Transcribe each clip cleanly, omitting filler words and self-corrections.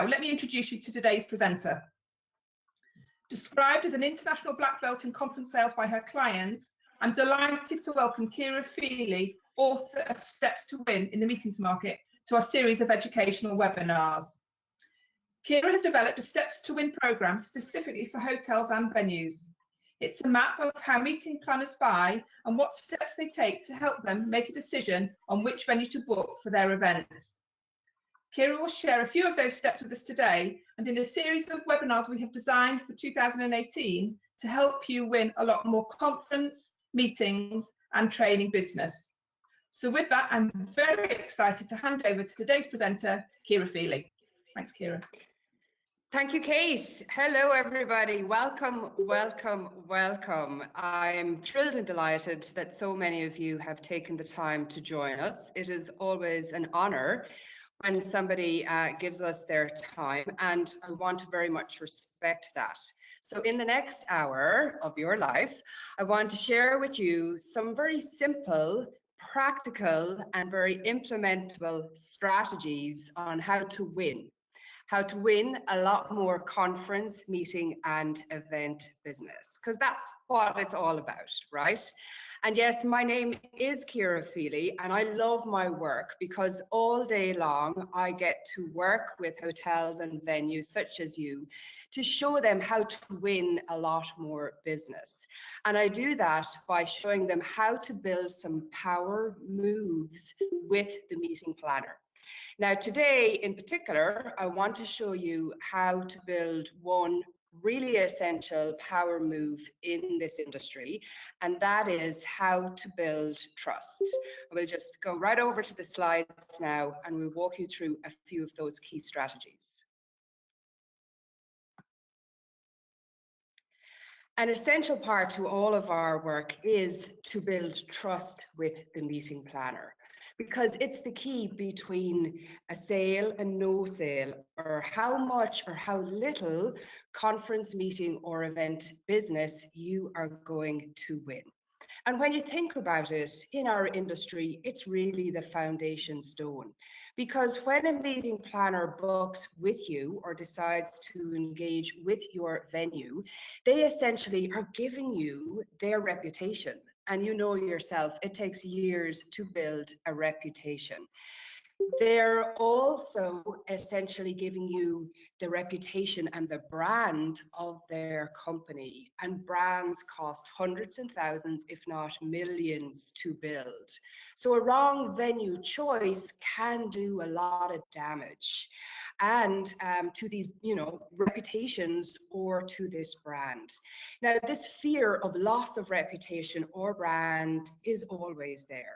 let me introduce you to today's presenter. Described as an international black belt in conference sales by her clients, I'm delighted to welcome Kira Feely, author of Steps to Win in the Meetings Market, to our series of educational webinars. Kira has developed a Steps to Win program specifically for hotels and venues. It's a map of how meeting planners buy and what steps they take to help them make a decision on which venue to book for their events. Kira will share a few of those steps with us today and in a series of webinars we have designed for 2018 to help you win a lot more conference, meetings and training business. So with that, I'm very excited to hand over to today's presenter, Kira Feely. Thanks, Kira. Thank you, Kate. Hello, everybody. Welcome, welcome, welcome. I'm thrilled and delighted that so many of you have taken the time to join us. It is always an honor when somebody gives us their time, and I want to very much respect that. So in the next hour of your life, I want to share with you some very simple, practical, and very implementable strategies on how to win a lot more conference, meeting, and event business, because that's what it's all about, right? And yes, my name is Kira Feely, and I love my work because all day long I get to work with hotels and venues such as you to show them how to win a lot more business. And I do that by showing them how to build some power moves with the meeting planner. Now, today in particular, I want to show you how to build one really essential power move in this industry, and that is how to build trust. We'll just go right over to the slides now and we'll walk you through a few of those key strategies. An essential part to all of our work is to build trust with the meeting planner, because it's the key between a sale and no sale, or how much or how little conference, meeting, or event business you are going to win. And when you think about it, in our industry, it's really the foundation stone. Because when a meeting planner books with you or decides to engage with your venue, they essentially are giving you their reputation. And you know yourself, it takes years to build a reputation. They're also essentially giving you the reputation and the brand of their company. And brands cost hundreds and thousands, if not millions, to build. So a wrong venue choice can do a lot of damage, and to these, reputations or to this brand. Now, this fear of loss of reputation or brand is always there.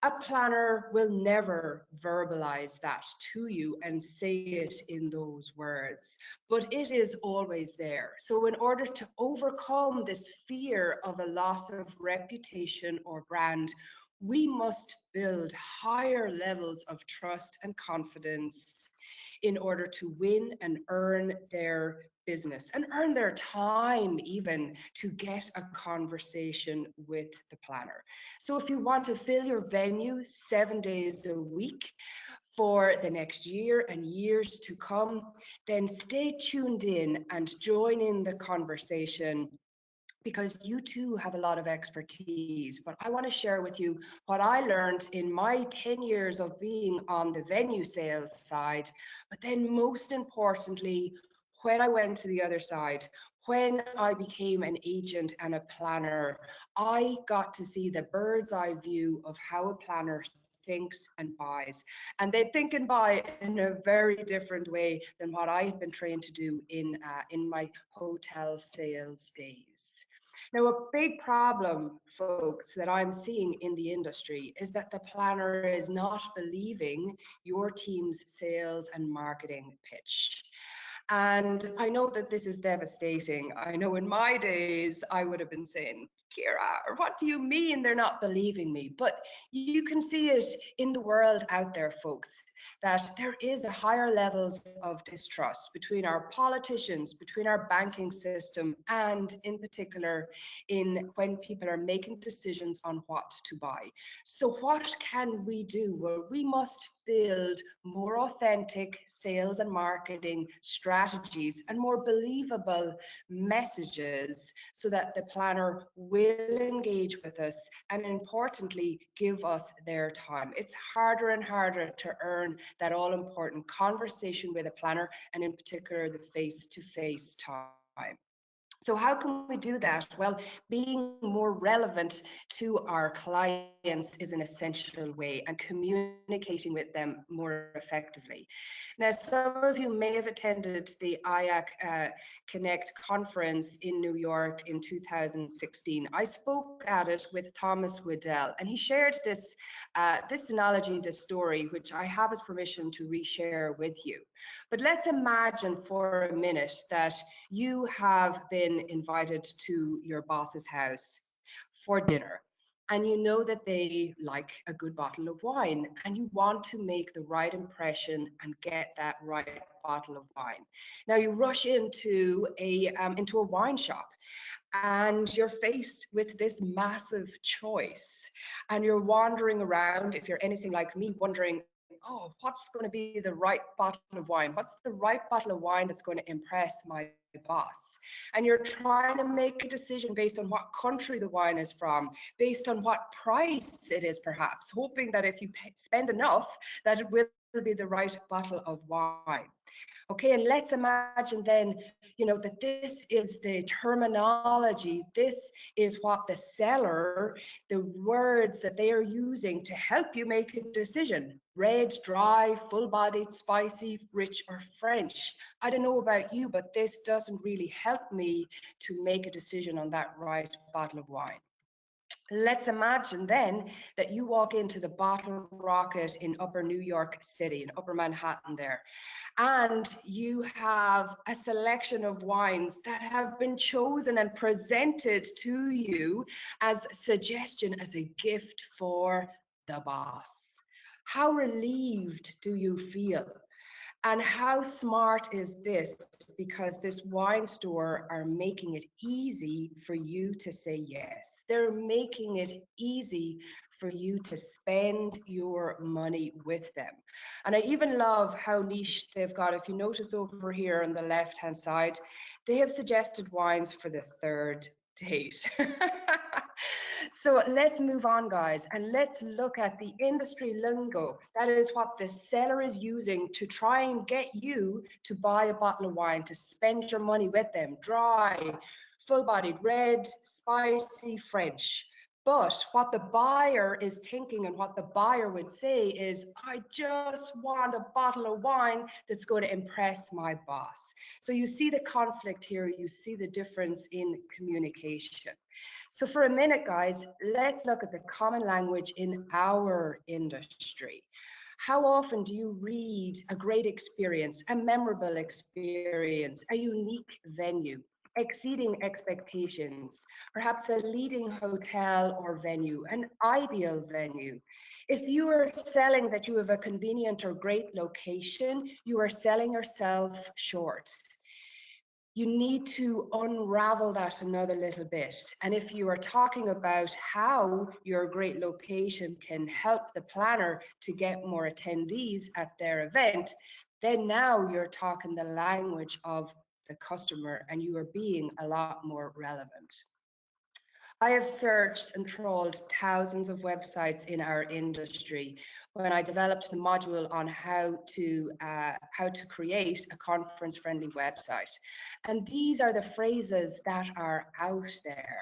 A planner will never verbalize that to you and say it in those words, but it is always there. So in order to overcome this fear of a loss of reputation or brand, we must build higher levels of trust and confidence in order to win and earn their business and earn their time even to get a conversation with the planner. So if you want to fill your venue 7 days a week for the next year and years to come, then stay tuned in and join in the conversation, because you too have a lot of expertise. But I want to share with you what I learned in my 10 years of being on the venue sales side, but then most importantly, when I went to the other side, when I became an agent and a planner, I got to see the bird's eye view of how a planner thinks and buys. And they think and buy in a very different way than what I had been trained to do in my hotel sales days. Now, a big problem, folks, that I'm seeing in the industry is that the planner is not believing your team's sales and marketing pitch. And I know that this is devastating. I know in my days, I would have been saying, Kira, or what do you mean they're not believing me? But you can see it in the world out there, folks, that there is a higher levels of distrust between our politicians, between our banking system, and in particular in when people are making decisions on what to buy. So what can we do? Well, we must build more authentic sales and marketing strategies and more believable messages so that the planner will engage with us and importantly give us their time. It's harder and harder to earn that all important conversation with a planner, and in particular the face-to-face time. So how can we do that? Well, being more relevant to our clients is an essential way, and communicating with them more effectively. Now, some of you may have attended the IACC Connect conference in New York in 2016. I spoke at it with Thomas Waddell, and he shared this analogy, this story, which I have his permission to reshare with you. But let's imagine for a minute that you have been invited to your boss's house for dinner, and you know that they like a good bottle of wine, and you want to make the right impression and get that right bottle of wine. Now you rush into a wine shop, and you're faced with this massive choice, and you're wandering around, if you're anything like me, wondering, oh, what's going to be the right bottle of wine? What's the right bottle of wine that's going to impress my boss? And you're trying to make a decision based on what country the wine is from, based on what price it is, perhaps, hoping that if you spend enough, that it will be the right bottle of wine. Okay, and let's imagine then, that this is the terminology, this is what the seller, the words that they are using to help you make a decision. Red, dry, full-bodied, spicy, rich, or French. I don't know about you, but this doesn't really help me to make a decision on that right bottle of wine. Let's imagine then that you walk into the Bottle Rocket in Upper New York City, in Upper Manhattan there, and you have a selection of wines that have been chosen and presented to you as a suggestion, as a gift for the boss. How relieved do you feel? And how smart is this? Because this wine store are making it easy for you to say yes. They're making it easy for you to spend your money with them. And I even love how niche they've got. If you notice over here on the left-hand side, they have suggested wines for the third date. So let's move on, guys, and let's look at the industry lingo. That is what the seller is using to try and get you to buy a bottle of wine, to spend your money with them. Dry, full-bodied, red, spicy, French. But what the buyer is thinking and what the buyer would say is, I just want a bottle of wine that's going to impress my boss. So you see the conflict here, you see the difference in communication. So for a minute, guys, let's look at the common language in our industry. How often do you read a great experience, a memorable experience, a unique venue, exceeding expectations, perhaps a leading hotel or venue, an ideal venue? If you are selling that you have a convenient or great location, you are selling yourself short. You need to unravel that another little bit. And if you are talking about how your great location can help the planner to get more attendees at their event, then now you're talking the language of the customer and you are being a lot more relevant. I have searched and trawled thousands of websites in our industry when I developed the module on how to create a conference-friendly website. And these are the phrases that are out there.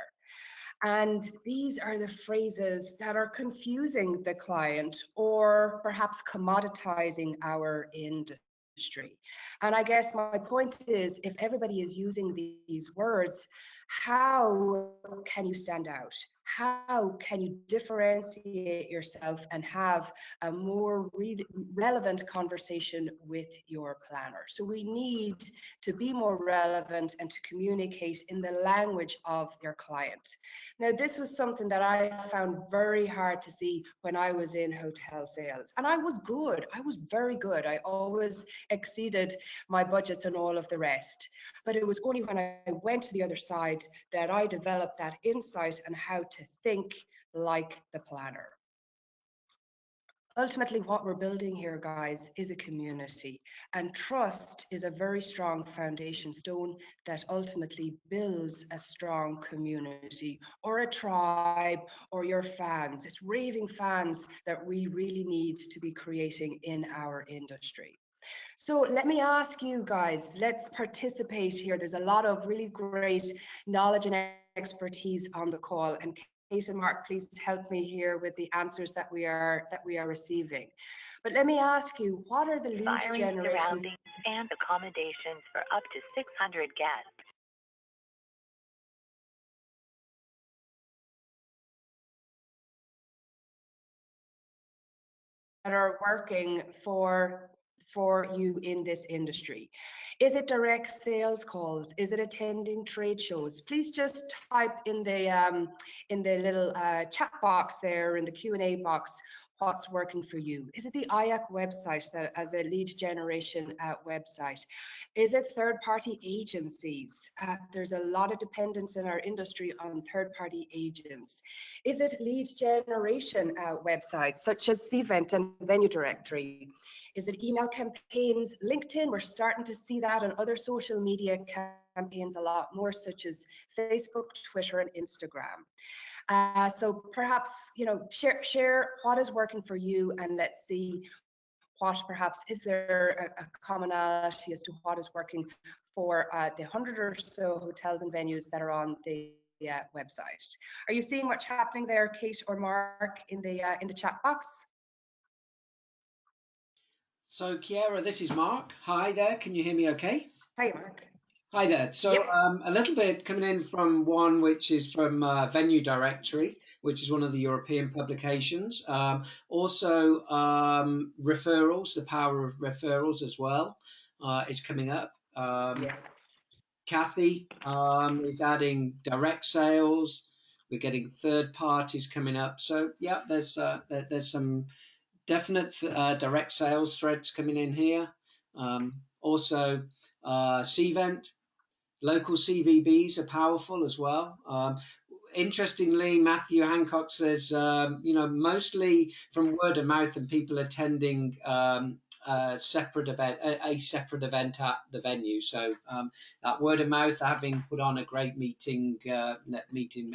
And these are the phrases that are confusing the client or perhaps commoditizing our industry. And I guess my point is, if everybody is using these words, How can you stand out? How can you differentiate yourself and have a more relevant conversation with your planner? So we need to be more relevant and to communicate in the language of your client. Now, this was something that I found very hard to see when I was in hotel sales. And I was good. I was very good. I always exceeded my budgets and all of the rest. But it was only when I went to the other side that I developed that insight on how to think like the planner. Ultimately, what we're building here, guys, is a community, and trust is a very strong foundation stone that ultimately builds a strong community or a tribe or your fans. It's raving fans that we really need to be creating in our industry. So let me ask you guys, let's participate here. There's a lot of really great knowledge and expertise on the call, and Kate and Mark, please help me here with the answers that we are receiving. But let me ask you, what are the lead generation surroundings and accommodations for up to 600 guests? that are working for you in this industry? Is it direct sales calls? Is it attending trade shows? Please just type in the little chat box there, in the Q&A box, what's working for you. Is it the IACC website that as a lead generation website? Is it third-party agencies? There's a lot of dependence in our industry on third-party agents. Is it lead generation websites such as Cvent and Venue Directory? Is it email campaigns? LinkedIn, we're starting to see that, and other social media campaigns a lot more, such as Facebook, Twitter, and Instagram. So perhaps, you know, share what is working for you, and let's see what perhaps is there a commonality as to what is working for the 100 or so hotels and venues that are on the website. Are you seeing what's happening there, Kate or Mark, in the chat box? So Chiara, this is Mark. Hi there, can you hear me okay? Hi, Mark. Hi there. So Yep. a little bit coming in from one which is from Venue Directory, which is one of the European publications. Also referrals, the power of referrals as well is coming up. Yes. Kathy is adding direct sales. We're getting third parties coming up. So yeah, there's some definite direct sales threads coming in here. Also Cvent, local CVBs are powerful as well. Interestingly, Matthew Hancock says, you know, mostly from word of mouth and people attending a separate event at the venue. So that word of mouth having put on a great meeting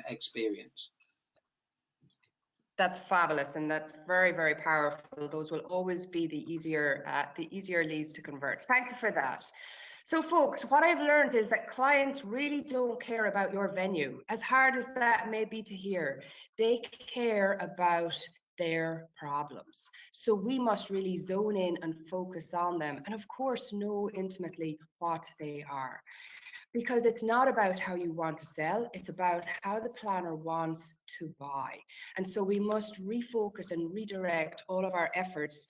experience. That's fabulous, and that's very, very powerful. Those will always be the easier leads to convert. Thank you for that. So folks, what I've learned is that clients really don't care about your venue, as hard as that may be to hear. They care about their problems. So we must really zone in and focus on them, and of course know intimately what they are. Because it's not about how you want to sell, it's about how the planner wants to buy. And so we must refocus and redirect all of our efforts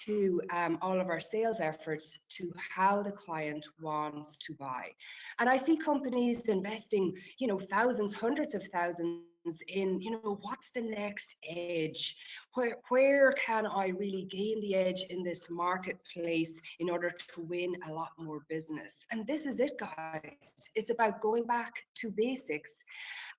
to all of our sales efforts to how the client wants to buy. And I see companies investing, you know, thousands, hundreds of thousands in, you know, what's the next edge? Where can I really gain the edge in this marketplace in order to win a lot more business? And this is it, guys. It's about going back to basics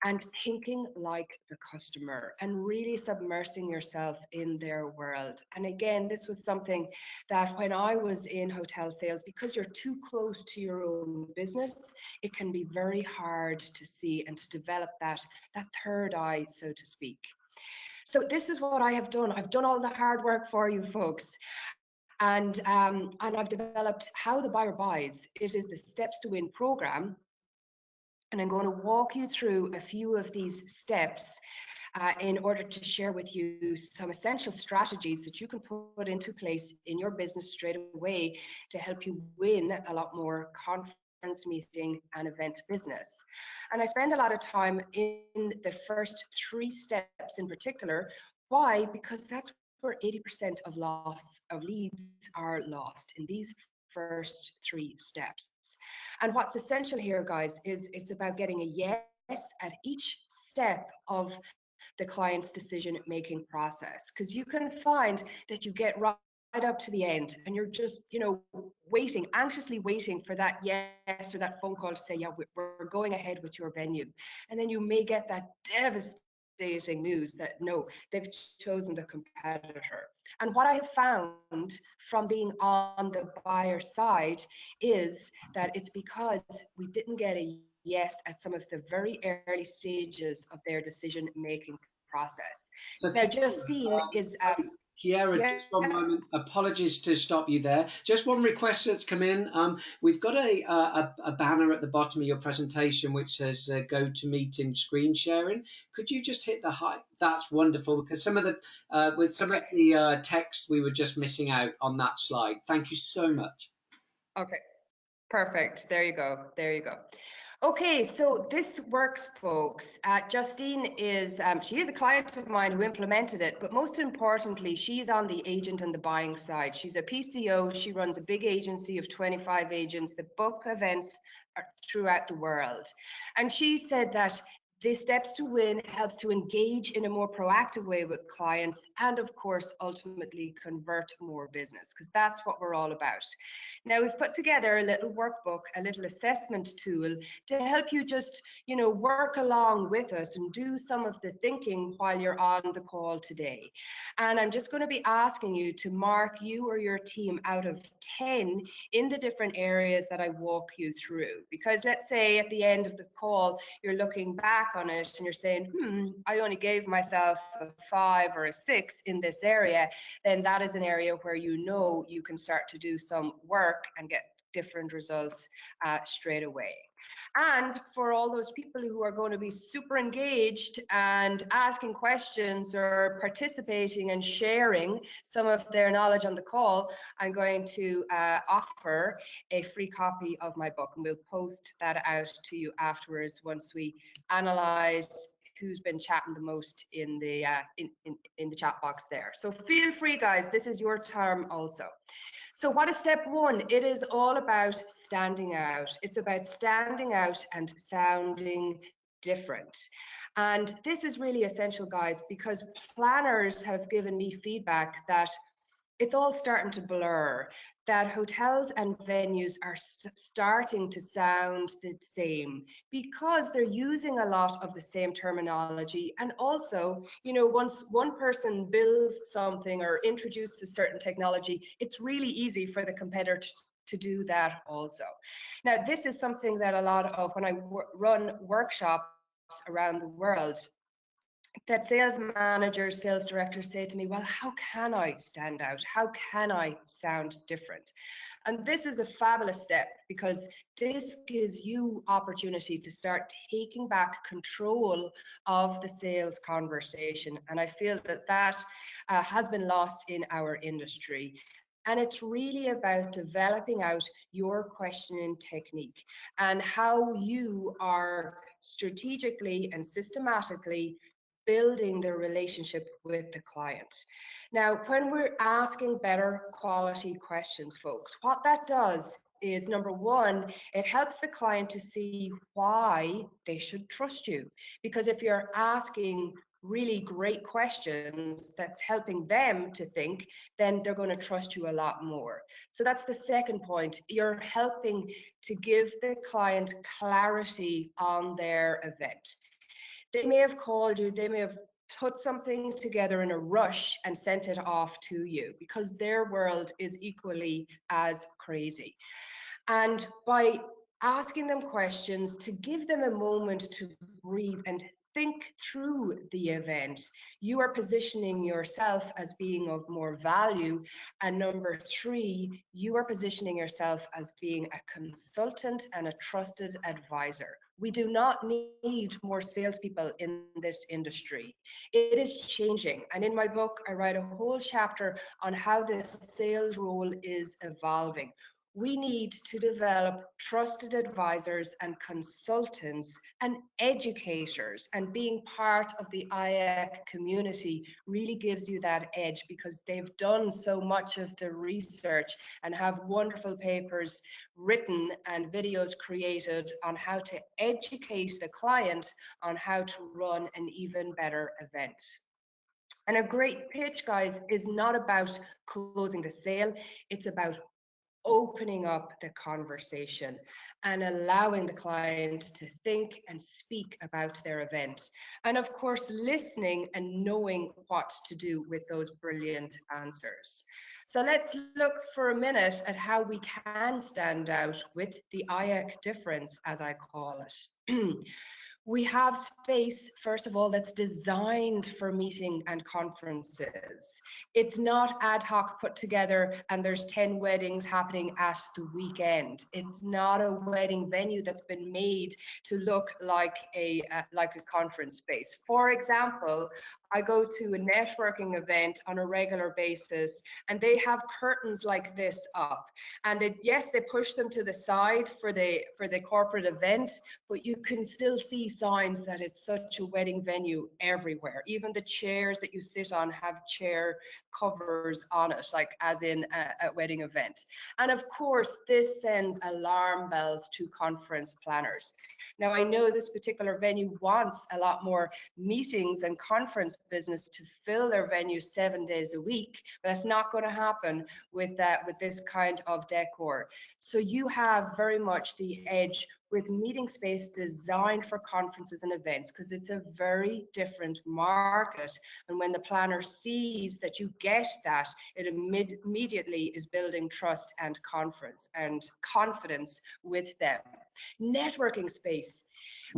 and thinking like the customer and really submersing yourself in their world. And again, this was something that when I was in hotel sales, because you're too close to your own business, it can be very hard to see and to develop that third eye, so to speak. So this is what I have done. I've done all the hard work for you folks. And I've developed How the Buyer Buys. It is the Steps to Win program. And I'm going to walk you through a few of these steps in order to share with you some essential strategies that you can put into place in your business straight away to help you win a lot more confidence meeting and event business. And I spend a lot of time in the first 3 steps in particular. Why? Because that's where 80% of loss of leads are lost, in these first 3 steps. And what's essential here, guys, is it's about getting a yes at each step of the client's decision-making process, because you can find that you get right up to the end and you're just, waiting, anxiously waiting for that yes or that phone call to say, yeah, we're going ahead with your venue. And then you may get that devastating news that no, they've chosen the competitor. And what I have found from being on the buyer side is that it's because we didn't get a yes at some of the very early stages of their decision-making process. So now, Justine is... Kiera, yeah. just one moment. Apologies to stop you there. Just one request that's come in. We've got a banner at the bottom of your presentation which says "Go to Meeting Screen Sharing." Could you just hit the high? That's wonderful, because some of the with some of the text we were just missing out on that slide. Thank you so much. Okay, perfect. There you go. There you go. Okay, so this works, folks. Justine is, she is a client of mine who implemented it, but most importantly, she's on the agent and the buying side. She's a PCO. She runs a big agency of 25 agents that book events throughout the world. And she said that the steps to win helps to engage in a more proactive way with clients and, of course, ultimately convert more business, because that's what we're all about. Now, we've put together a little workbook, a little assessment tool to help you just, work along with us and do some of the thinking while you're on the call today. And I'm just going to be asking you to mark you or your team out of 10 in the different areas that I walk you through. Because let's say at the end of the call, you're looking back on it and you're saying, I only gave myself a 5 or a 6 in this area, then that is an area where you can start to do some work and get different results straight away. And for all those people who are going to be super engaged and asking questions or participating and sharing some of their knowledge on the call, I'm going to offer a free copy of my book, and we'll post that out to you afterwards once we analyze who's been chatting the most in the chat box there. So feel free, guys, this is your term also. So what is step 1? It is all about standing out. It's about standing out and sounding different. And this is really essential, guys, because planners have given me feedback that it's all starting to blur, that hotels and venues are starting to sound the same because they're using a lot of the same terminology. And also, once one person builds something or introduces a certain technology, it's really easy for the competitor to do that also. Now, this is something that a lot of, when I run workshops around the world, that sales managers, sales directors say to me, well, how can I stand out? How can I sound different? And this is a fabulous step, because this gives you opportunity to start taking back control of the sales conversation. And I feel that has been lost in our industry. And it's really about developing out your questioning technique and how you are strategically and systematically building the relationship with the client. Now, when we're asking better quality questions, folks, what that does is, number one, it helps the client to see why they should trust you. Because if you're asking really great questions that's helping them to think, then they're going to trust you a lot more. So that's the second point. You're helping to give the client clarity on their event. They may have called you, they may have put something together in a rush and sent it off to you because their world is equally as crazy. And by asking them questions, to give them a moment to breathe and think through the event, you are positioning yourself as being of more value. And number 3, you are positioning yourself as being a consultant and a trusted advisor. We do not need more salespeople in this industry. It is changing. And in my book, I write a whole chapter on how this sales role is evolving. We need to develop trusted advisors and consultants and educators, and being part of the IAC community really gives you that edge, because they've done so much of the research and have wonderful papers written and videos created on how to educate the client on how to run an even better event. And a great pitch, guys, is not about closing the sale, it's about opening up the conversation and allowing the client to think and speak about their event. And of course, listening and knowing what to do with those brilliant answers. So let's look for a minute at how we can stand out with the IAC difference, as I call it. We have space, first of all, that's designed for meeting and conferences. It's not ad hoc put together and there's 10 weddings happening at the weekend. It's not a wedding venue that's been made to look like a conference space. For example, I go to a networking event on a regular basis and they have curtains like this up. And yes, they push them to the side for the corporate event, but you can still see signs that it's such a wedding venue everywhere. Even the chairs that you sit on have chair covers on it, like as in a wedding event. And of course, this sends alarm bells to conference planners. Now, I know this particular venue wants a lot more meetings and conference business to fill their venue 7 days a week, but that's not going to happen with this kind of decor. So you have very much the edge with meeting space designed for conferences and events, because it's a very different market. And when the planner sees that you get that, it immediately is building trust and confidence with them. Networking space.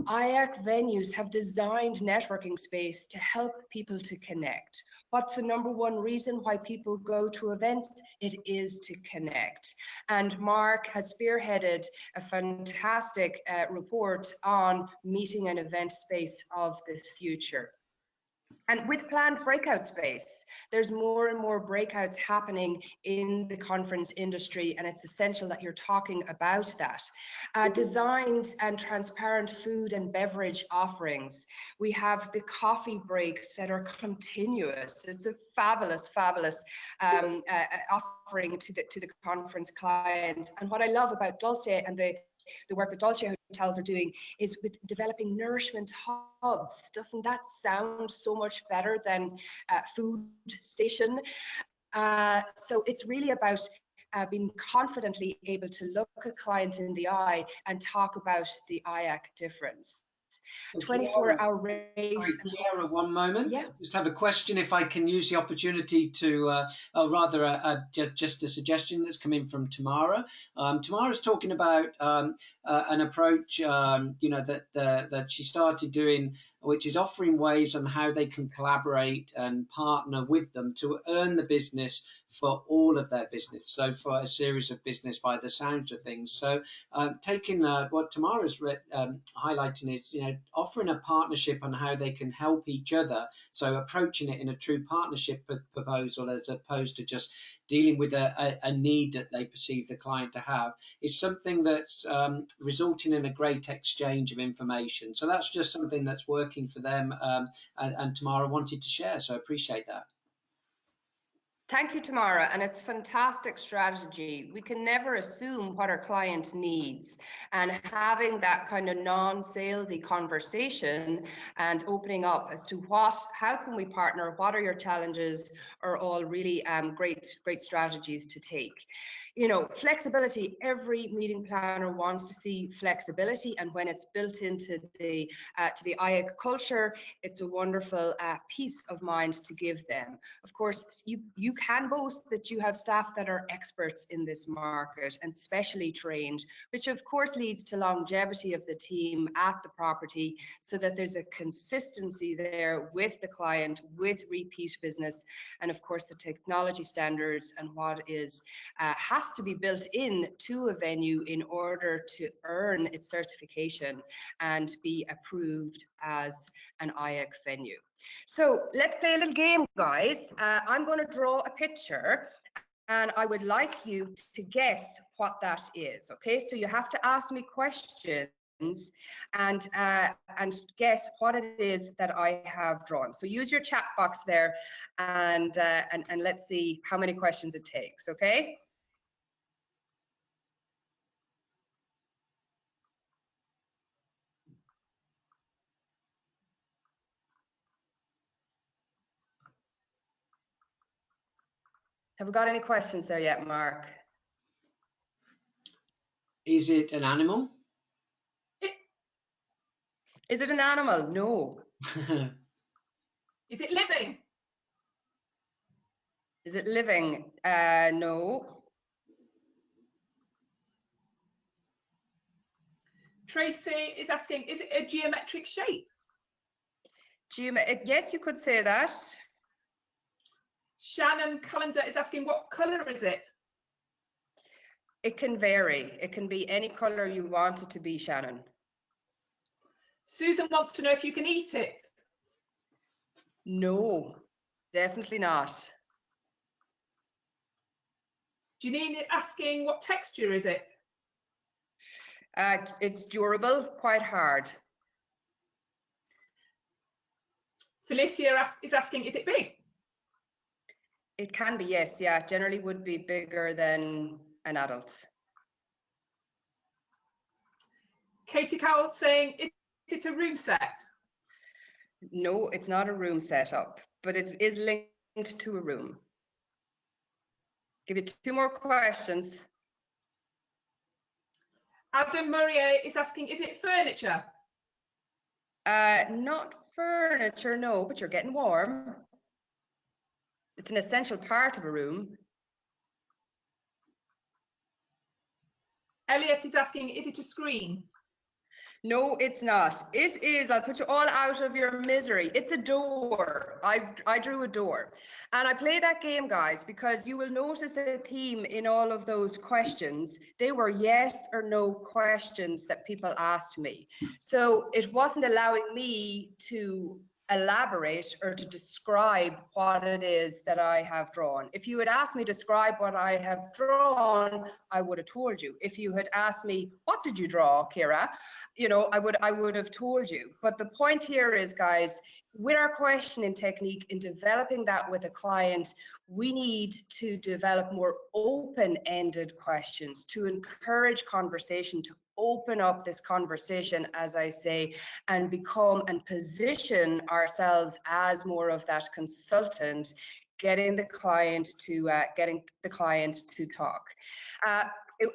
IAC venues have designed networking space to help people to connect. What's the number one reason why people go to events? It is to connect. And Mark has spearheaded a fantastic report on meeting and event space of this future. And with planned breakout space, there's more and more breakouts happening in the conference industry, and it's essential that you're talking about that. Designed and transparent food and beverage offerings. We have the coffee breaks that are continuous. It's a fabulous offering to the conference client. And what I love about Dulce and the work that Dulce Hotels are doing is with developing nourishment hubs. Doesn't that sound so much better than food station? So it's really about being confidently able to look a client in the eye and talk about the IAC difference. 24-hour rate. Clara, one moment. Yeah. Just have a question, if I can use the opportunity to, just a suggestion that's come in from Tamara. Tamara's talking about an approach, that she started doing, which is offering ways on how they can collaborate and partner with them to earn the business for all of their business. So for a series of business by the sounds of things. So taking what Tamara's highlighting is, offering a partnership on how they can help each other. So approaching it in a true partnership proposal, as opposed to just dealing with a need that they perceive the client to have, is something that's resulting in a great exchange of information. So that's just something that's working for them, and Tamara wanted to share. So I appreciate that. Thank you, Tamara, and it's fantastic strategy. We can never assume what our client needs, and having that kind of non-salesy conversation and opening up as to how can we partner, what are your challenges, are all really great strategies to take. Flexibility. Every meeting planner wants to see flexibility, and when it's built into the IAC culture, it's a wonderful peace of mind to give them. Of course, you can boast that you have staff that are experts in this market and specially trained, which of course leads to longevity of the team at the property, so that there's a consistency there with the client, with repeat business, and of course the technology standards and what is has to be built in to a venue in order to earn its certification and be approved as an IAC venue. So let's play a little game, guys. I'm going to draw a picture, And I would like you to guess what that is. Okay, so you have to ask me questions and guess what it is that I have drawn. So use your chat box there, and let's see how many questions it takes. Okay. Have we got any questions there yet, Mark? Is it an animal? Is it an animal? No. Is it living? Is it living? No. Tracy is asking, is it a geometric shape? Yes, you could say that. Shannon Calendar is asking, what colour is it? It can vary. It can be any color you want it to be, Shannon. Susan wants to know if you can eat it. No, definitely not. Janine is asking, what texture is it? It's durable, quite hard. Felicia is asking, is it big? It can be, yes, yeah. Generally would be bigger than an adult. Katie Cowell saying, is it a room set? No, it's not a room setup, but it is linked to a room. Give you 2 more questions. Adam Murray is asking, is it furniture? Not furniture, no, but you're getting warm. It's an essential part of a room. Elliot is asking, is it a screen? No, it's not. It is, I'll put you all out of your misery. It's a door. I drew a door. And I play that game, guys, because you will notice a theme in all of those questions. They were yes or no questions that people asked me. So it wasn't allowing me to elaborate or to describe what it is that I have drawn. If you had asked me to describe what I have drawn, I would have told you. If you had asked me, what did you draw, Kira? You know, I would have told you. But the point here is, guys, with our questioning technique, in developing that with a client, we need to develop more open-ended questions to encourage conversation, to open up this conversation, as I say, and become and position ourselves as more of that consultant, getting the client to talk.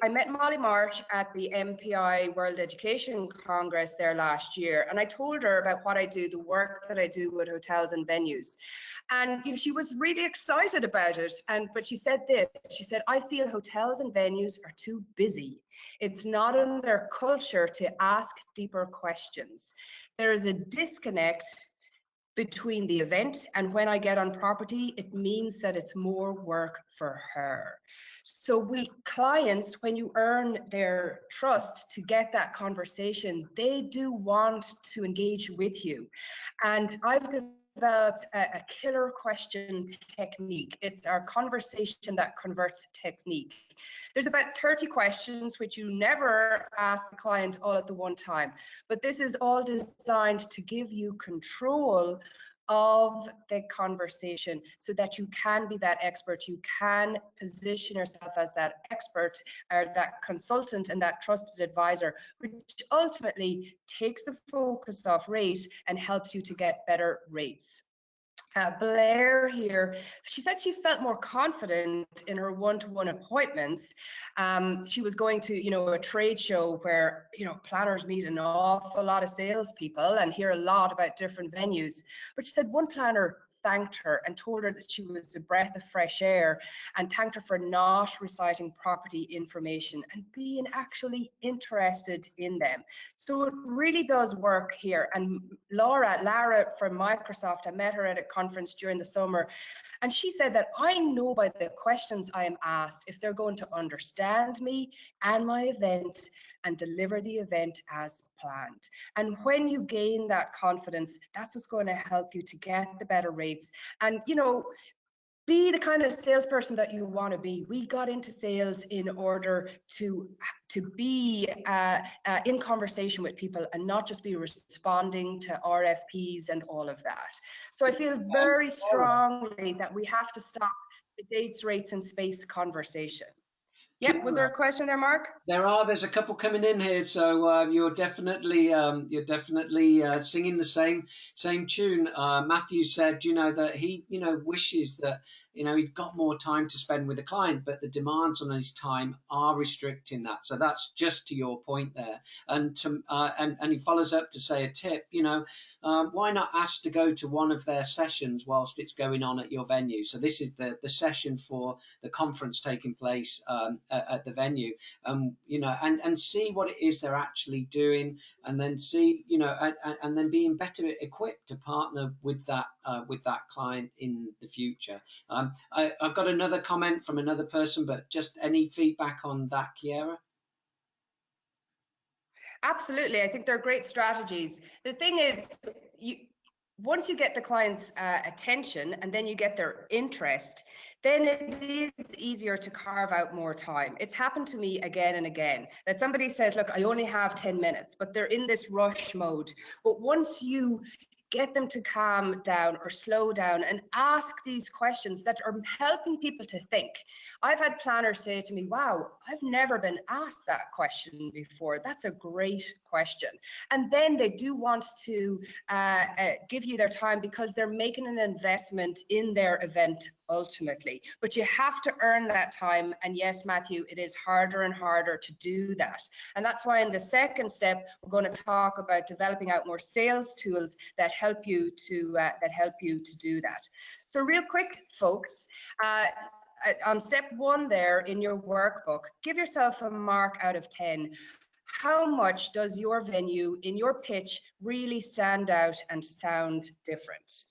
I met Molly March at the MPI World Education Congress there last year, and I told her about what I do, the work that I do with hotels and venues. And you know, she was really excited about it. But she said this, she said, I feel hotels and venues are too busy. It's not in their culture to ask deeper questions. There is a disconnect between the event and when I get on property, it means that it's more work for her. So we clients, when you earn their trust to get that conversation, they do want to engage with you. And I've developed a killer question technique. It's our conversation that converts technique. There's about 30 questions which you never ask the client all at the one time, but this is all designed to give you control of the conversation so that you can be that expert, you can position yourself as that expert or that consultant and that trusted advisor, which ultimately takes the focus off rate and helps you to get better rates. Blair here, she said she felt more confident in her one-to-one appointments. She was going to, you know, a trade show where, you know, planners meet an awful lot of salespeople and hear a lot about different venues. But she said one planner thanked her and told her that she was a breath of fresh air and thanked her for not reciting property information and being actually interested in them. So it really does work here. And Lara from Microsoft, I met her at a conference during the summer, and she said that I know by the questions I am asked if they're going to understand me and my event and deliver the event as planned. And when you gain that confidence, that's what's going to help you to get the better rates. And, you know, be the kind of salesperson that you want to be. We got into sales in order to be in conversation with people and not just be responding to RFPs and all of that. So I feel very strongly that we have to stop the dates, rates, and space conversation. Yep. Was there a question there, Mark? There's a couple coming in here, so you're definitely singing the same tune. Matthew said, that he wishes that he'd got more time to spend with the client, but the demands on his time are restricting that. So that's just to your point there. And and he follows up to say a tip. Why not ask to go to one of their sessions whilst it's going on at your venue? So this is the session for the conference taking place at the venue, and see what it is they're actually doing, and then see, and then being better equipped to partner with that client in the future. I've got another comment from another person, but just any feedback on that, Kiera? Absolutely. I think they're great strategies. The thing is, once you get the client's attention and then you get their interest, then it is easier to carve out more time. It's happened to me again and again that somebody says, look, I only have 10 minutes, but they're in this rush mode. But once you get them to calm down or slow down and ask these questions that are helping people to think. I've had planners say to me, wow, I've never been asked that question before. That's a great question. And then they do want to give you their time because they're making an investment in their event ultimately. But you have to earn that time. And yes, Matthew, it is harder and harder to do that. And that's why in the second step, we're going to talk about developing out more sales tools that help you to do that. So real quick, folks, on step 1 there in your workbook, give yourself a mark out of 10. How much does your venue in your pitch really stand out and sound different?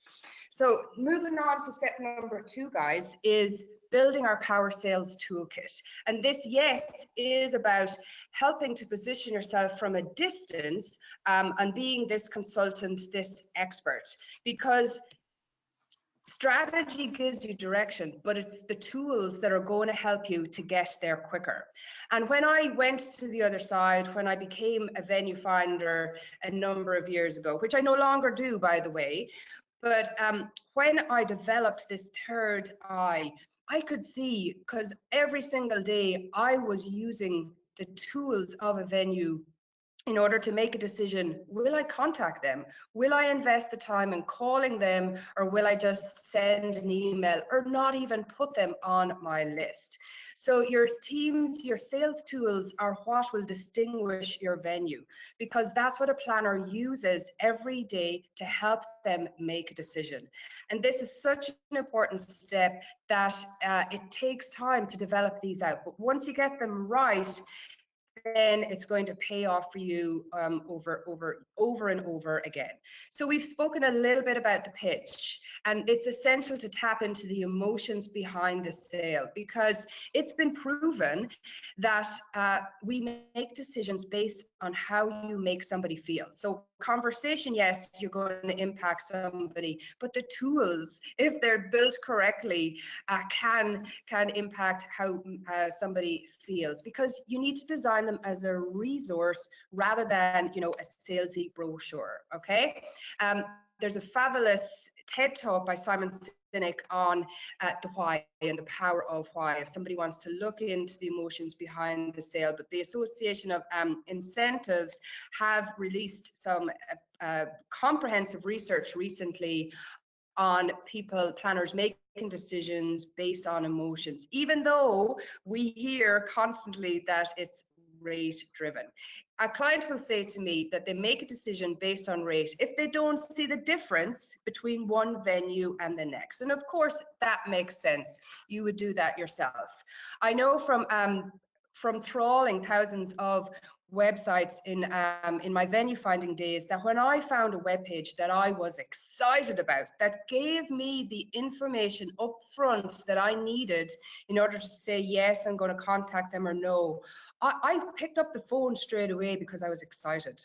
So moving on to step number 2, guys, is building our Power Sales Toolkit. And this, yes, is about helping to position yourself from a distance and being this consultant, this expert, because strategy gives you direction, but it's the tools that are going to help you to get there quicker. And when I went to the other side, when I became a venue finder a number of years ago, which I no longer do, by the way, but when I developed this third eye, I could see, because every single day I was using the tools of a venue in order to make a decision. Will I contact them? Will I invest the time in calling them, or will I just send an email or not even put them on my list? So your teams, your sales tools are what will distinguish your venue, because that's what a planner uses every day to help them make a decision. And this is such an important step that it takes time to develop these out. But once you get them right, then it's going to pay off for you over and over again. So we've spoken a little bit about the pitch, and it's essential to tap into the emotions behind the sale, because it's been proven that we make decisions based on how you make somebody feel. So conversation, yes, you're going to impact somebody, but the tools, if they're built correctly, can impact how somebody feels, because you need to design them as a resource rather than, you know, a salesy brochure. Okay. There's a fabulous TED talk by Simon Sinek on the why and the power of why, if somebody wants to look into the emotions behind the sale. But the Association of Incentives have released some comprehensive research recently on planners making decisions based on emotions, even though we hear constantly that it's rate driven. A client will say to me that they make a decision based on rate if they don't see the difference between one venue and the next. And of course, that makes sense. You would do that yourself. I know from trawling thousands of websites in my venue finding days, that when I found a web page that I was excited about, that gave me the information up front that I needed in order to say, yes, I'm going to contact them, or no, I picked up the phone straight away because I was excited.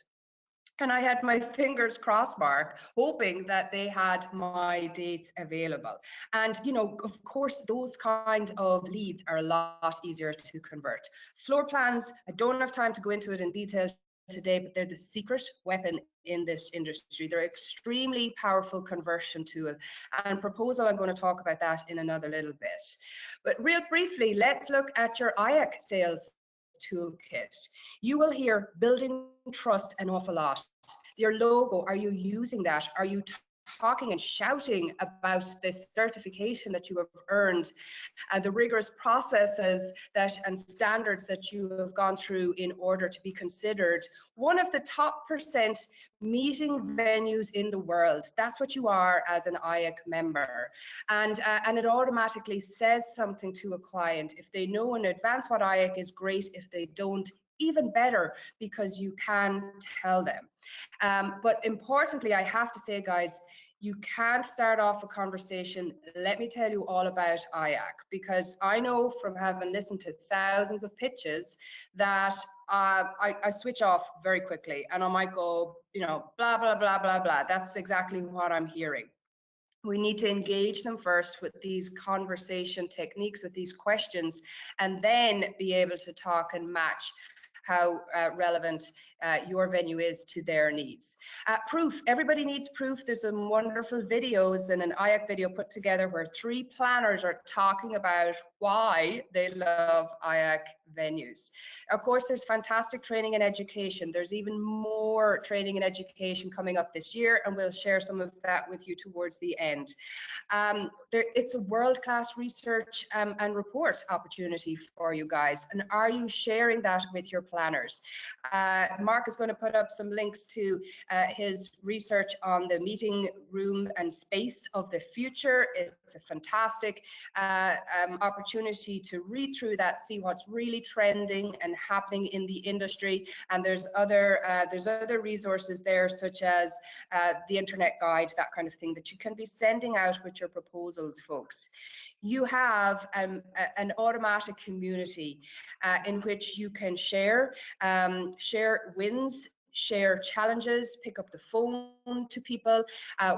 And I had my fingers crossed, Mark, hoping that they had my dates available. And, you know, of course, those kind of leads are a lot easier to convert. Floor plans, I don't have time to go into it in detail today, but they're the secret weapon in this industry. They're extremely powerful conversion tool. And proposal, I'm going to talk about that in another little bit. But real briefly, let's look at your IACC sales toolkit. You will hear building trust an awful lot. Your logo, are you using that? Are you talking and shouting about this certification that you have earned, and the rigorous processes that and standards that you have gone through in order to be considered one of the top % meeting venues in the world? That's what you are as an IACC member. And it automatically says something to a client. If they know in advance what IACC is, great. If they don't, even better, because you can tell them. But importantly, I have to say, guys, you can't start off a conversation, let me tell you all about IACC, because I know from having listened to thousands of pitches that I switch off very quickly, and I might go, you know, blah, blah, blah, blah, blah. That's exactly what I'm hearing. We need to engage them first with these conversation techniques, with these questions, and then be able to talk and match how relevant your venue is to their needs. Proof, everybody needs proof. There's some wonderful videos and an IACC video put together where 3 planners are talking about why they love IACC venues. Of course, there's fantastic training and education. There's even more training and education coming up this year, and we'll share some of that with you towards the end. It's a world-class research and report opportunity for you guys. And are you sharing that with your planners? Mark is going to put up some links to his research on the meeting room and space of the future. It's a fantastic opportunity to read through that, see what's really trending and happening in the industry. And there's other resources there, such as the internet guide, that kind of thing, that you can be sending out with your proposals, folks. You have an automatic community in which you can share wins, share challenges, pick up the phone to people.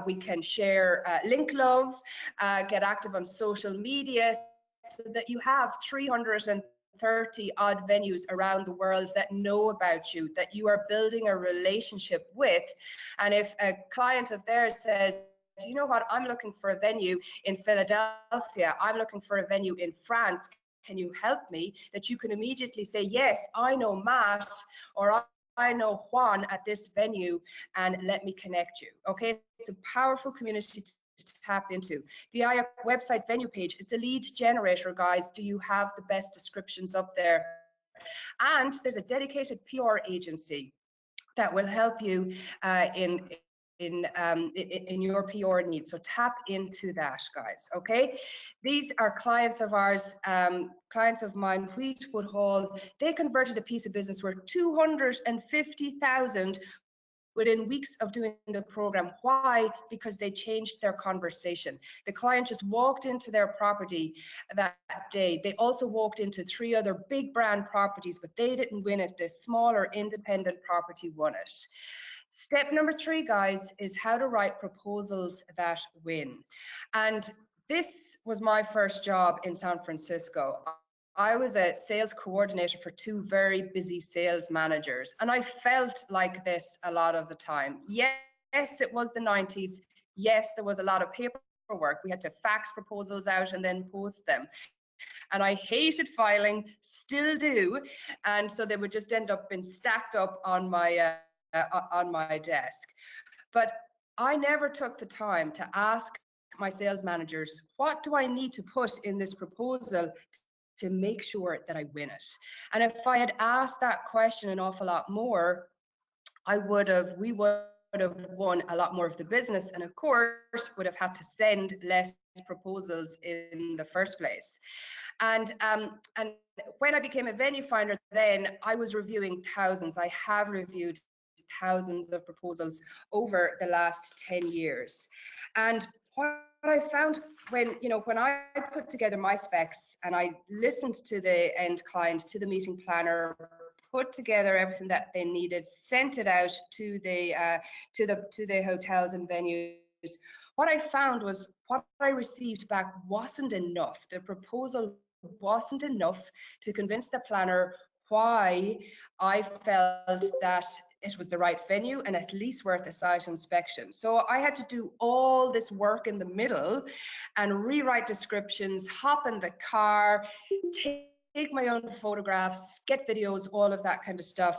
We can share link love, get active on social media, so that you have 330 odd venues around the world that know about you, that you are building a relationship with. And if a client of theirs says, you know what, I'm looking for a venue in Philadelphia, I'm looking for a venue in France, can you help me? That you can immediately say, yes, I know Matt, or I know Juan at this venue, and let me connect you. Okay, it's a powerful community to tap into. The IACC website venue page, it's a lead generator, guys. Do you have the best descriptions up there? And there's a dedicated PR agency that will help you in your PR needs. So tap into that, guys. Okay, these are clients of ours, clients of mine, Wheatwood Hall. They converted a piece of business worth $250,000 within weeks of doing the program. Why? Because they changed their conversation. The client just walked into their property that day. They also walked into 3 other big brand properties, but they didn't win it. The smaller independent property won it. Step number 3, guys, is how to write proposals that win. And this was my first job in San Francisco. I was a sales coordinator for 2 very busy sales managers, and I felt like this a lot of the time. Yes, it was the 90s. Yes, there was a lot of paperwork. We had to fax proposals out and then post them. And I hated filing, still do. And so they would just end up being stacked up on my desk. But I never took the time to ask my sales managers, what do I need to put in this proposal to make sure that I win it? And if I had asked that question an awful lot more, we would have won a lot more of the business, and of course would have had to send less proposals in the first place. And when I became a venue finder, then I was reviewing thousands. I have reviewed thousands of proposals over the last 10 years. And what I found when I put together my specs and I listened to the end client, to the meeting planner, put together everything that they needed, sent it out to the hotels and venues. What I found was what I received back wasn't enough. The proposal wasn't enough to convince the planner why I felt that it was the right venue and at least worth a site inspection. So I had to do all this work in the middle and rewrite descriptions, hop in the car, take my own photographs, get videos, all of that kind of stuff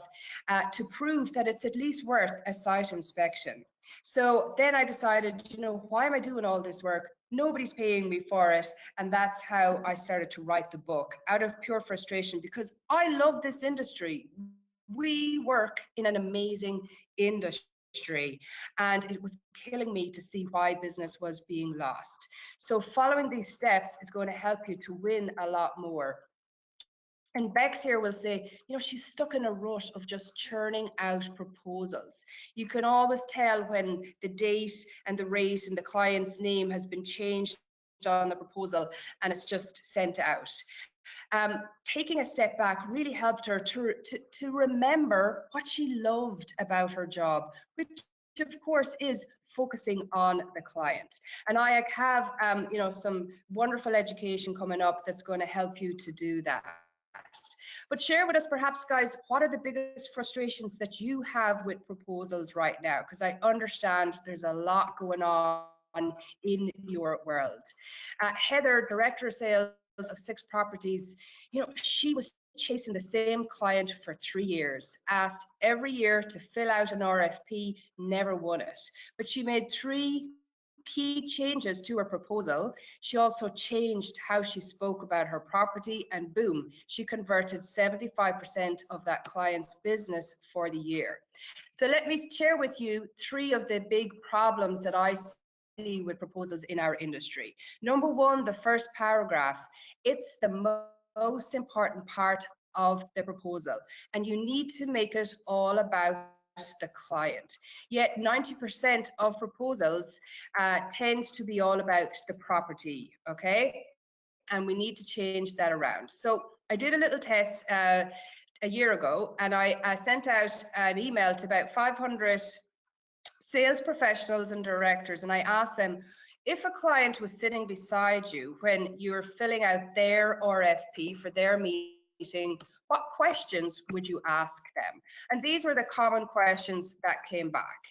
to prove that it's at least worth a site inspection. So then I decided, you know, why am I doing all this work? Nobody's paying me for it. And that's how I started to write the book, out of pure frustration, because I love this industry. We work in an amazing industry, and it was killing me to see why business was being lost. So following these steps is going to help you to win a lot more. And Bex here will say, you know, she's stuck in a rut of just churning out proposals. You can always tell when the date and the rate and the client's name has been changed on the proposal and it's just sent out. Taking a step back really helped her to remember what she loved about her job, which of course is focusing on the client. And I have you know, some wonderful education coming up that's going to help you to do that. But share with us perhaps, guys, what are the biggest frustrations that you have with proposals right now? Because I understand there's a lot going on in your world. Heather, Director of Sales of 6 properties, you know, she was chasing the same client for 3 years, asked every year to fill out an RFP, never won it. But she made 3 key changes to her proposal. She also changed how she spoke about her property, and boom, she converted 75% of that client's business for the year. So let me share with you 3 of the big problems that I see with proposals in our industry. Number 1, the first paragraph. It's the most important part of the proposal, and you need to make it all about the client. Yet 90% of proposals tend to be all about the property, okay? And we need to change that around. So I did a little test a year ago, and I sent out an email to about 500 sales professionals and directors, and I asked them, if a client was sitting beside you when you were filling out their RFP for their meeting, what questions would you ask them? And these were the common questions that came back.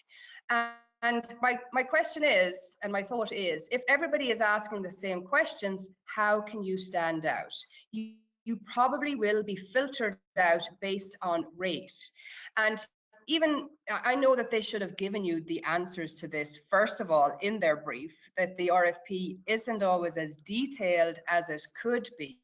And my question is, and my thought is, if everybody is asking the same questions, how can you stand out? You probably will be filtered out based on rate. And even, I know that they should have given you the answers to this, first of all, in their brief, that the RFP isn't always as detailed as it could be.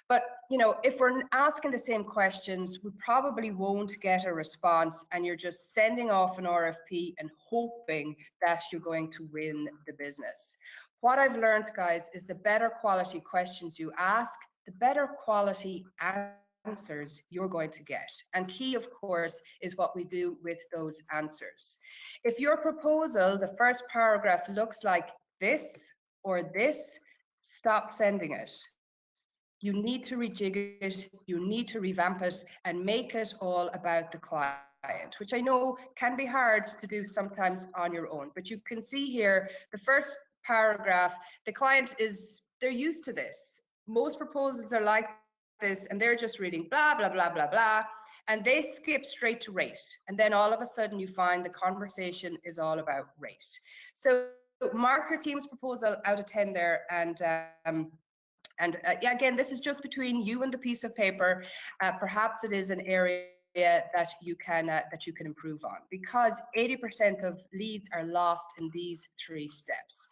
But, you know, if we're asking the same questions, we probably won't get a response, and you're just sending off an RFP and hoping that you're going to win the business. What I've learned, guys, is the better quality questions you ask, the better quality answers you're going to get. And key, of course, is what we do with those answers. If your proposal, the first paragraph, looks like this or this, stop sending it. You need to rejig it, you need to revamp it, and make it all about the client, which I know can be hard to do sometimes on your own. But you can see here, the first paragraph, the client they're used to this. Most proposals are like this, and they're just reading blah, blah, blah, blah, blah, and they skip straight to rate. And then all of a sudden you find the conversation is all about rate. So mark your team's proposal out of 10 there, and yeah, again, this is just between you and the piece of paper. Perhaps it is an area that you can improve on, because 80% of leads are lost in these 3 steps.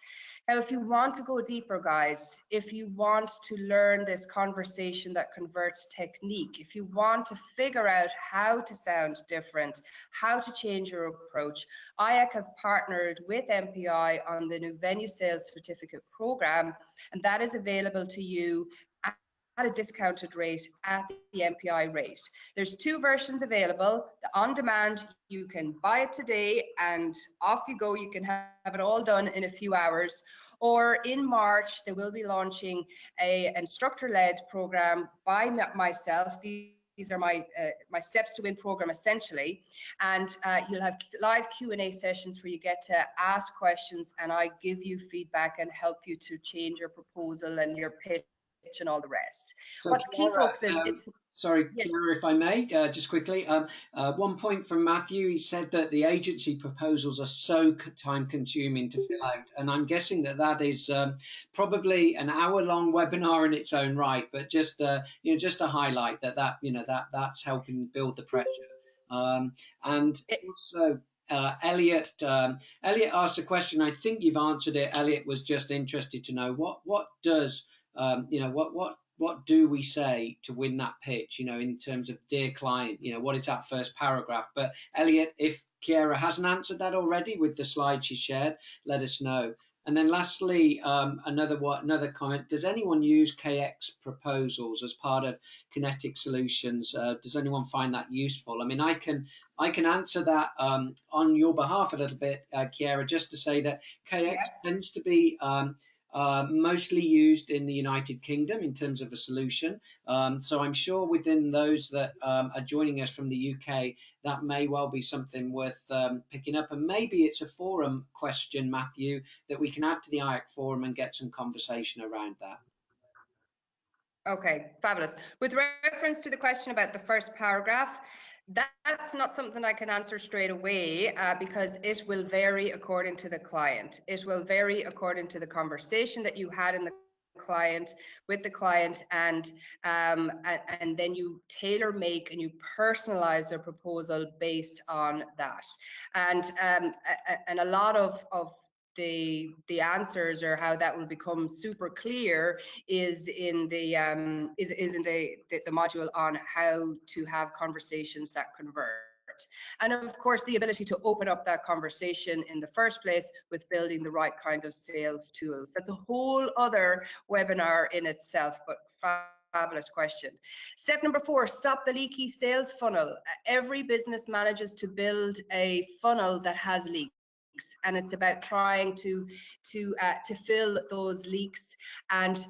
Now, if you want to go deeper, guys, if you want to learn this conversation that converts technique, if you want to figure out how to sound different, how to change your approach, IACC have partnered with MPI on the new Venue Sales Certificate Program, and that is available to you at a discounted rate at the MPI rate. There's 2 versions available. The on-demand, you can buy it today and off you go. You can have it all done in a few hours. Or in March, they will be launching an instructor-led program by myself. These these are my my steps to win program essentially, and you'll have live Q&A sessions where you get to ask questions and I give you feedback and help you to change your proposal and your pitch and all the rest. So What's key, Ciara, folks, is it's sorry, yes. Ciara, if I may, just quickly, one point from Matthew, he said that the agency proposals are so time consuming to fill out. And I'm guessing that that is probably an hour-long webinar in its own right, but just, just to highlight that, that's helping build the pressure. And also, Elliot asked a question. I think you've answered it. Elliot was just interested to know what does, what do we say to win that pitch, in terms of dear client, what is that first paragraph? But Elliot, if Ciara hasn't answered that already with the slide she shared, let us know. And then lastly, another comment, does anyone use KX proposals as part of Kinetic Solutions? Does anyone find that useful? I mean, I can answer that on your behalf a little bit, Ciara, just to say that KX tends to be mostly used in the United Kingdom in terms of a solution. So I'm sure within those that are joining us from the UK, that may well be something worth picking up. And maybe it's a forum question, Matthew, that we can add to the IACC forum and get some conversation around that. Okay, fabulous. With reference to the question about the first paragraph, that's not something I can answer straight away because it will vary according to the client. It will vary according to the conversation that you had in the client with the client, and then you tailor make and you personalize their proposal based on that. And a lot of the answers, or how that will become super clear, is in the module on how to have conversations that convert. And of course, the ability to open up that conversation in the first place with building the right kind of sales tools. That's a whole other webinar in itself, but fabulous question. Step number 4, stop the leaky sales funnel. Every business manages to build a funnel that has leaks, and it's about trying to fill those leaks. And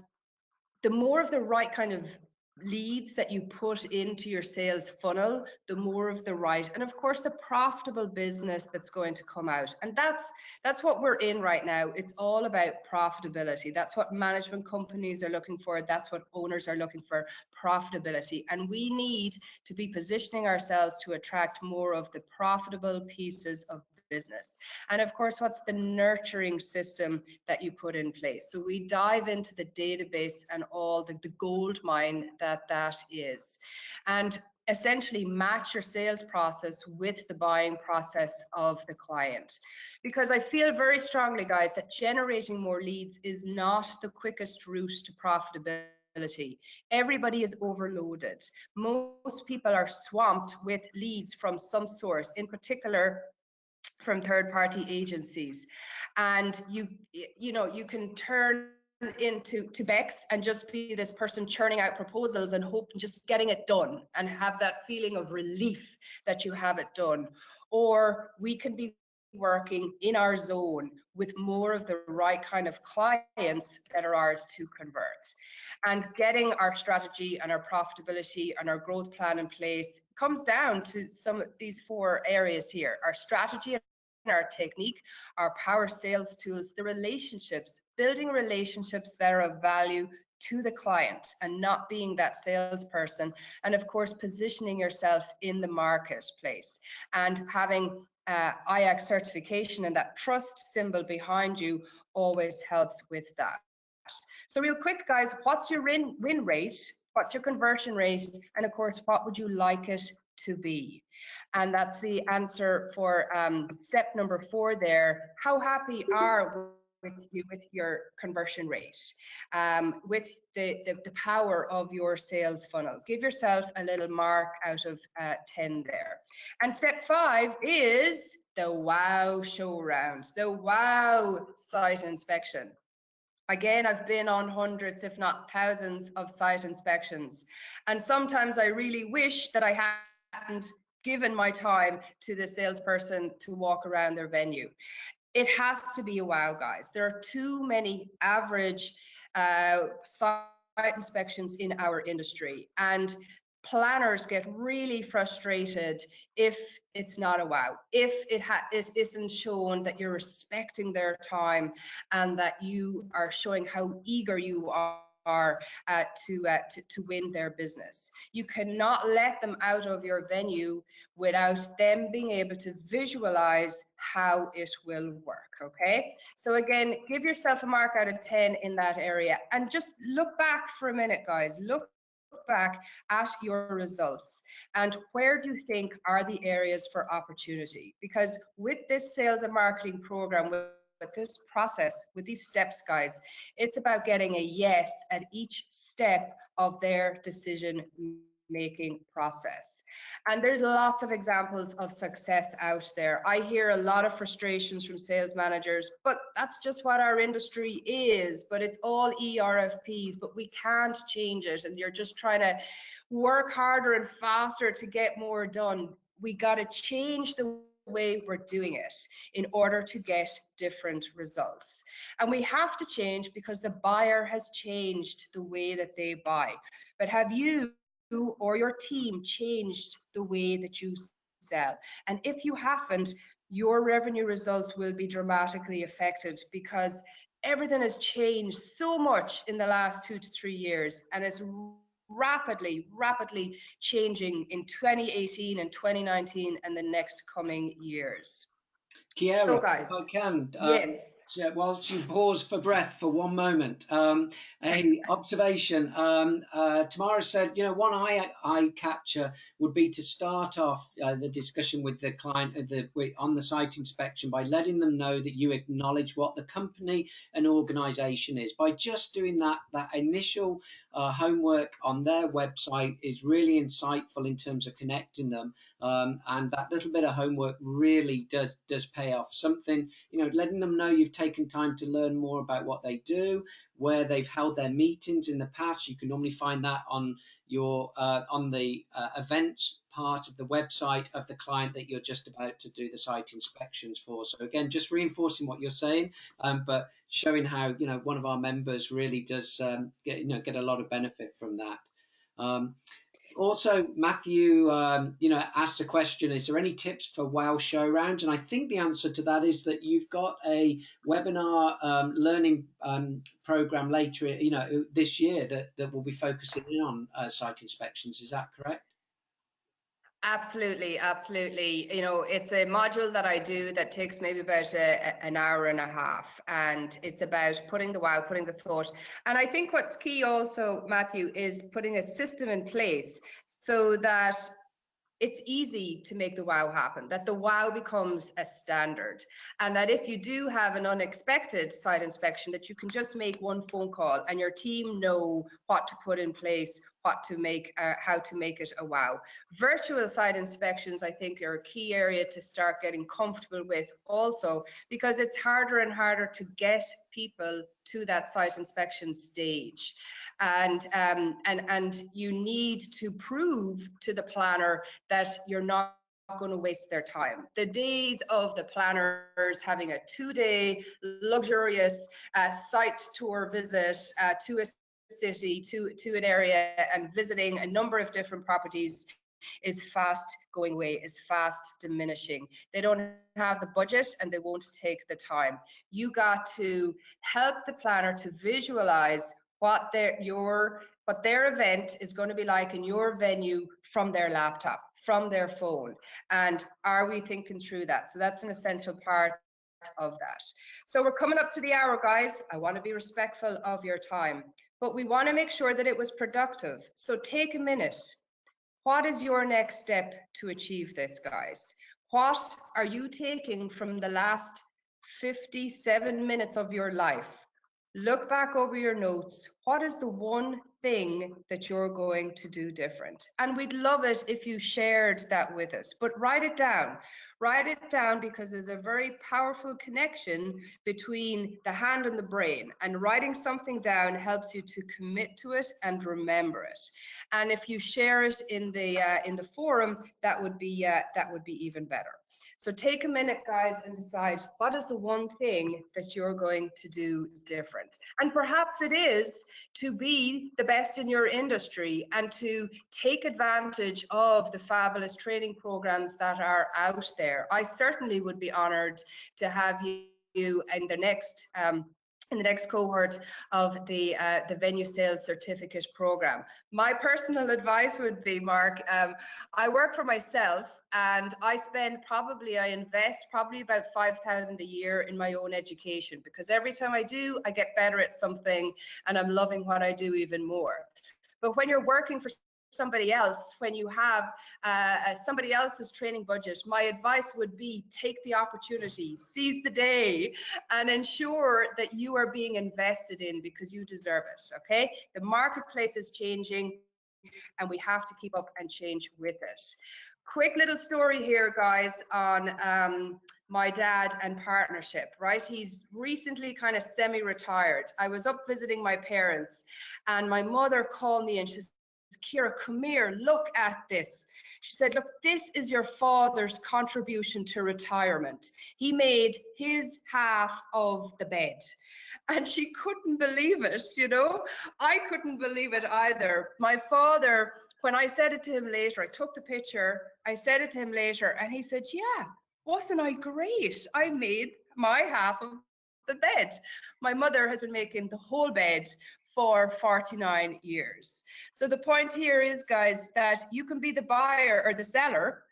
the more of the right kind of leads that you put into your sales funnel, the more of the right, and of course the profitable business that's going to come out. And that's what we're in right now. It's all about profitability. That's what management companies are looking for. That's what owners are looking for, profitability. And we need to be positioning ourselves to attract more of the profitable pieces of business. And of course, what's the nurturing system that you put in place? So we dive into the database and all the gold mine that is, and essentially match your sales process with the buying process of the client. Because I feel very strongly, guys, that generating more leads is not the quickest route to profitability. Everybody is overloaded. Most people are swamped with leads from some source, in particular from third-party agencies, and you can turn into Bex and just be this person churning out proposals and hope just getting it done and have that feeling of relief that you have it done. Or we can be working in our zone with more of the right kind of clients that are ours to convert, and getting our strategy and our profitability and our growth plan in place comes down to some of these 4 areas here: our strategy, our technique, our power sales tools, the relationships, building relationships that are of value to the client and not being that salesperson, and of course positioning yourself in the marketplace and having IACC certification and that trust symbol behind you always helps with that. So real quick, guys, what's your win rate? What's your conversion rate? And of course, what would you like it to be? And that's the answer for step number 4 there. How happy are you with your conversion rate, with the power of your sales funnel? Give yourself a little mark out of 10 there. And step 5 is the wow show round, the wow site inspection. Again, I've been on hundreds, if not thousands, of site inspections, and sometimes I really wish that I hadn't given my time to the salesperson to walk around their venue. It has to be a wow, guys. There are too many average site inspections in our industry, and planners get really frustrated if it's not a wow, if it isn't shown that you're respecting their time and that you are showing how eager you are to win their business. You cannot let them out of your venue without them being able to visualize how it will work. Okay, so again, give yourself a mark out of 10 in that area, and just look back for a minute, guys. Look back at your results and where do you think are the areas for opportunity, because with this sales and marketing program, with this process, with these steps, guys, it's about getting a yes at each step of their decision making process. And there's lots of examples of success out there. I hear a lot of frustrations from sales managers, but that's just what our industry is. But it's all ERFPs, but we can't change it. And you're just trying to work harder and faster to get more done. We got to change the way we're doing it in order to get different results. And we have to change because the buyer has changed the way that they buy. But have you or your team changed the way that you sell? And if you haven't, your revenue results will be dramatically affected, because everything has changed so much in the last 2 to 3 years, and it's rapidly changing in 2018 and 2019 and the next coming years. Kiera, so guys, if I can, yes. Whilst you pause for breath for one moment, a observation. Tamara said, one eye catcher would be to start off the discussion with the client on the site inspection by letting them know that you acknowledge what the company and organisation is. By just doing that initial homework on their website is really insightful in terms of connecting them, and that little bit of homework really does pay off. Something, letting them know you've taken time to learn more about what they do, where they've held their meetings in the past. You can normally find that on your on the events part of the website of the client that you're just about to do the site inspections for. So again, just reinforcing what you're saying, but showing how one of our members really does get a lot of benefit from that. Also, Matthew, asked a question, is there any tips for WOW show rounds? And I think the answer to that is that you've got a webinar learning program later, this year that will be focusing in on site inspections. Is that correct? Absolutely. It's a module that I do that takes maybe about an hour and a half, and it's about putting the thought. And I think what's key also, Matthew, is putting a system in place so that it's easy to make the wow happen, that the wow becomes a standard, and that if you do have an unexpected site inspection, that you can just make one phone call and your team know what to put in place, how to make it a wow. Virtual site inspections, I think, are a key area to start getting comfortable with also, because it's harder and harder to get people to that site inspection stage. And you need to prove to the planner that you're not going to waste their time. The days of the planners having a 2-day luxurious site tour visit to a city, to an area, and visiting a number of different properties is fast going away, is fast diminishing. They don't have the budget and they won't take the time. You got to help the planner to visualize what their event is going to be like in your venue from their laptop, from their phone. And are we thinking through that? So that's an essential part of that. So we're coming up to the hour, guys. I want to be respectful of your time, but we want to make sure that it was productive. So take a minute. What is your next step to achieve this, guys? What are you taking from the last 57 minutes of your life? Look back over your notes. What is the one thing that you're going to do different? And we'd love it if you shared that with us, but write it down. Write it down, because there's a very powerful connection between the hand and the brain, and writing something down helps you to commit to it and remember it. And if you share it in the forum, that would be even better. So take a minute, guys, and decide what is the one thing that you're going to do different. And perhaps it is to be the best in your industry and to take advantage of the fabulous training programs that are out there. I certainly would be honored to have you in the next cohort of the venue sales certificate program. My personal advice would be, Mark, I work for myself and I invest probably about 5,000 a year in my own education, because every time I do, I get better at something and I'm loving what I do even more. But when you're working for somebody else, when you have somebody else's training budget, my advice would be take the opportunity, seize the day, and ensure that you are being invested in because you deserve it, okay? The marketplace is changing and we have to keep up and change with it. Quick little story here, guys, on my dad and partnership, right? He's recently kind of semi-retired. I was up visiting my parents and my mother called me and she said, Kira, come here, look at this. She said, look, this is your father's contribution to retirement. He made his half of the bed. And she couldn't believe it, you know. I couldn't believe it either. My father, when I said it to him later, I took the picture, I said it to him later, and he said, yeah, wasn't I great? I made my half of the bed. My mother has been making the whole bed for 49 years. So the point here is, guys, that you can be the buyer or the seller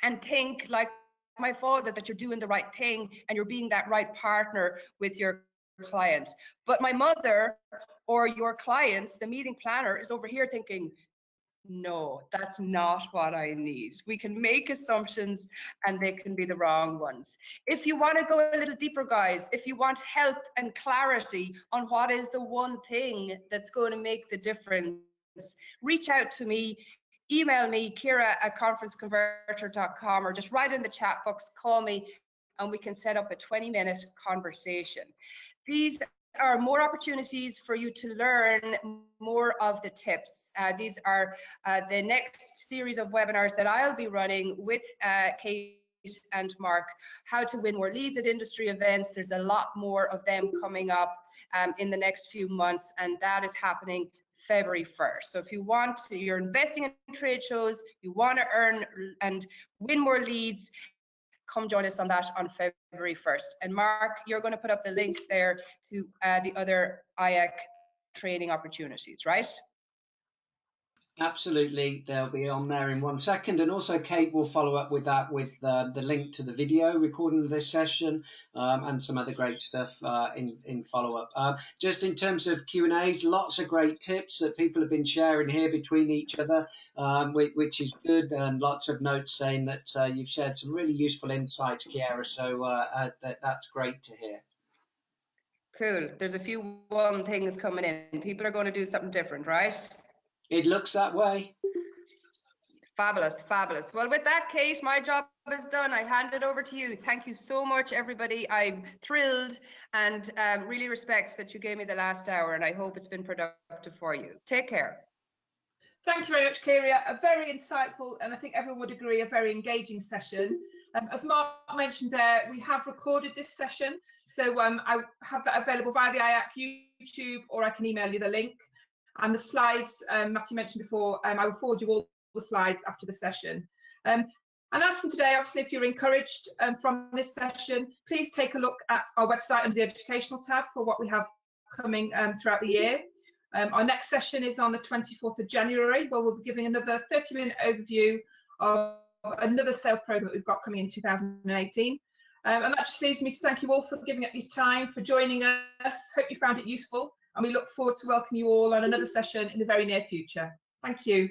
and think like my father that you're doing the right thing and you're being that right partner with your client. But my mother or your clients, the meeting planner, is over here thinking, no, that's not what I need. We can make assumptions and they can be the wrong ones. If you want to go a little deeper, guys, if you want help and clarity on what is the one thing that's going to make the difference, reach out to me, email me, kira@conferenceconverter.com, or just write in the chat box, call me, and we can set up a 20-minute conversation. These are more opportunities for you to learn more of the tips. These are the next series of webinars that I'll be running with Kate and Mark, how to win more leads at industry events. There's a lot more of them coming up in the next few months, and that is happening February 1st. So if you want to, you're investing in trade shows, you want to earn and win more leads, come join us on that on February 1st. And Mark, you're going to put up the link there to the other IACC training opportunities, right? Absolutely, they'll be on there in 1 second, and also Kate will follow up with that with the link to the video recording of this session and some other great stuff in follow-up. Just in terms of Q&As, lots of great tips that people have been sharing here between each other, which is good, and lots of notes saying that you've shared some really useful insights, Kiara, so that's great to hear. Cool. There's a few one things coming in. People are going to do something different, right? It looks that way. Fabulous, fabulous. Well, with that, Kate, my job is done. I hand it over to you. Thank you so much, everybody. I'm thrilled and really respect that you gave me the last hour, and I hope it's been productive for you. Take care. Thank you very much, Kira. A very insightful, and I think everyone would agree, a very engaging session. As Mark mentioned there, we have recorded this session, so I have that available via the IACC YouTube, or I can email you the link. And the slides, Matthew mentioned before, I will forward you all the slides after the session. And as from today, obviously, if you're encouraged from this session, please take a look at our website under the educational tab for what we have coming throughout the year. Our next session is on the 24th of January, where we'll be giving another 30-minute overview of another sales program that we've got coming in 2018. And that just leaves me to thank you all for giving up your time, for joining us. Hope you found it useful, and we look forward to welcoming you all on another session in the very near future. Thank you.